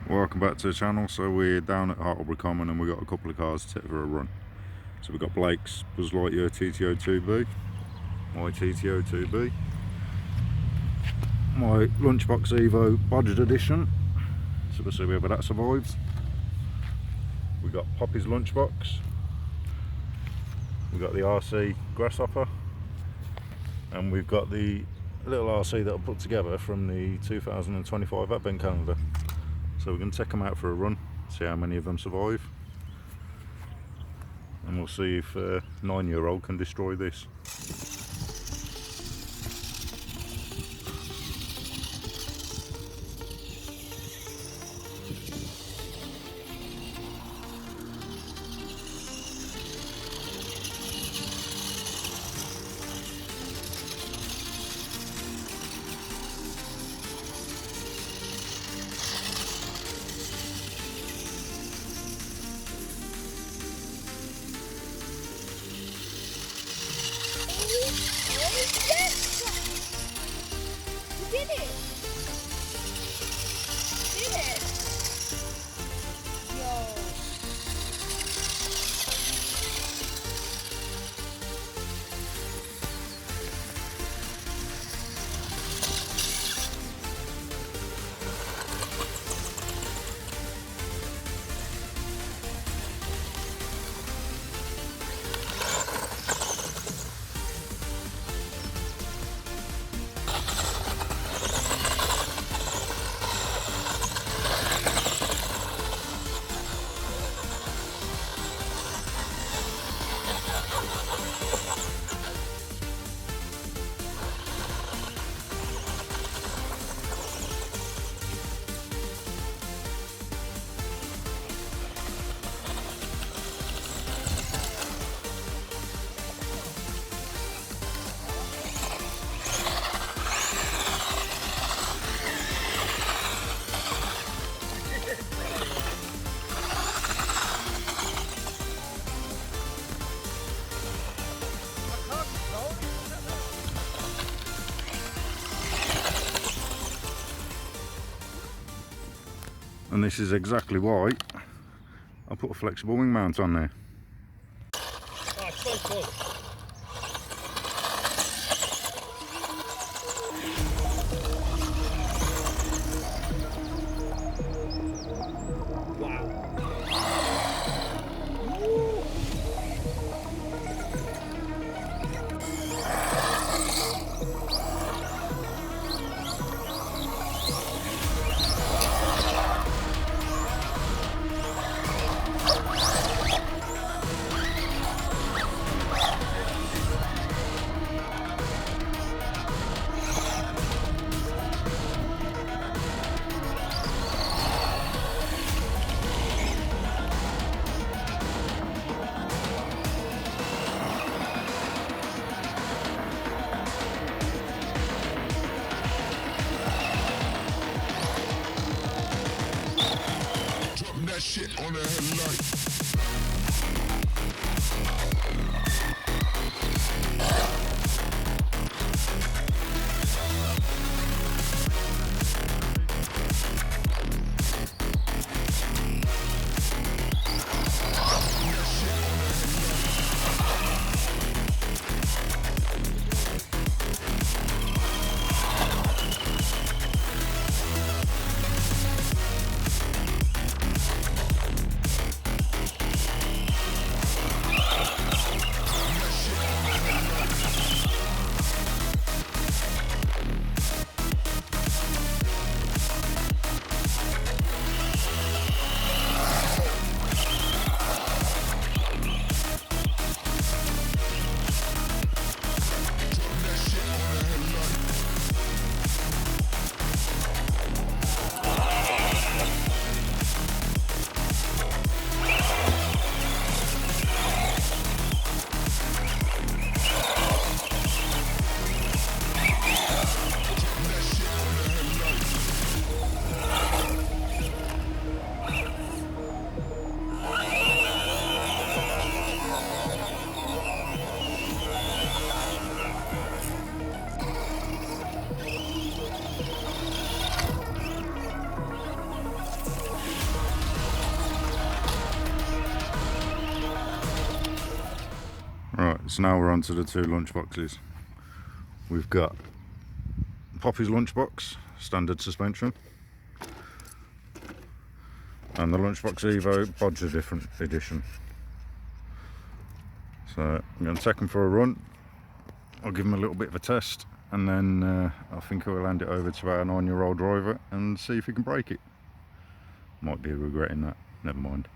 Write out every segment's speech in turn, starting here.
Welcome back to the channel. So we're down at Hartlebury Common and we've got a couple of cars to take for a run. So we've got Blake's Lightyear TTO2B, my TTO2B, my Lunchbox Evo Budget Edition, so we'll see whether that survives. We've got Poppy's Lunchbox, we've got the RC Grasshopper, and we've got the little RC that I put together from the 2025 Advent Calendar. So we're going to take them out for a run, see how many of them survive, and we'll see if a 9-year-old can destroy this. And this is exactly why I put a flexible wing mount on there. Oh, it's so cool. Right, so now we're on to the two lunchboxes. We've got Poppy's lunchbox, standard suspension, and the Lunchbox Evo Bod's a different edition. So I'm going to take them for a run. I'll give them a little bit of a test, and then I think I'll hand it over to our 9-year-old driver and see if he can break it. Might be regretting that, never mind.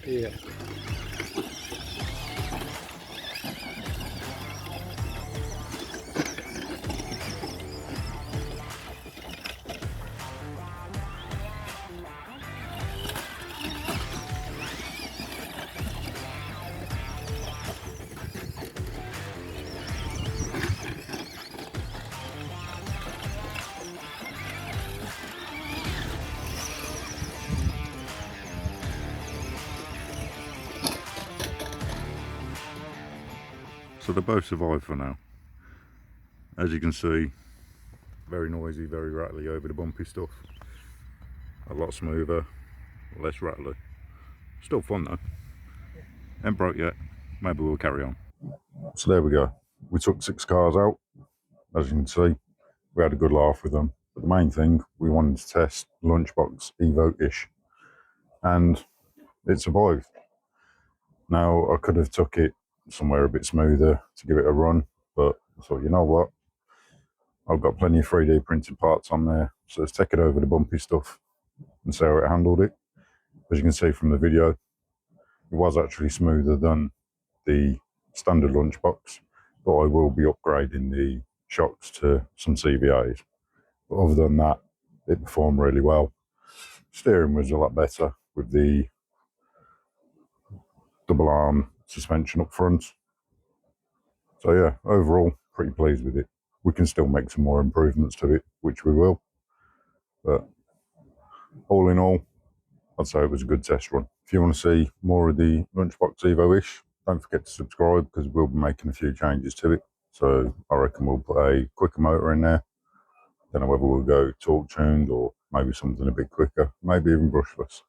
Yeah. So they both survived for now. As you can see, very noisy, very rattly over the bumpy stuff. A lot smoother, less rattly. Still fun though. Ain't broke yet. Maybe we'll carry on. So there we go. We took 6 cars out. As you can see, we had a good laugh with them. But the main thing, we wanted to test Lunchbox Evo-ish. And it survived. Now, I could have took it somewhere a bit smoother to give it a run, but I thought, you know what? I've got plenty of 3D printed parts on there, so let's take it over the bumpy stuff and see how it handled it. As you can see from the video, it was actually smoother than the standard Lunchbox, but I will be upgrading the shocks to some CVAs. But other than that, it performed really well. Steering was a lot better with the double arm suspension up front. So yeah, overall, pretty pleased with it. We can still make some more improvements to it, which we will. But all in all, I'd say it was a good test run. If you want to see more of the Lunchbox Evo-ish, don't forget to subscribe because we'll be making a few changes to it. So I reckon we'll put a quicker motor in there. Don't know whether we'll go torque tuned or maybe something a bit quicker, maybe even brushless.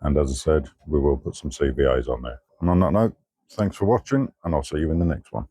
And as I said, we will put some CVAs on there. And on that note, thanks for watching, and I'll see you in the next one.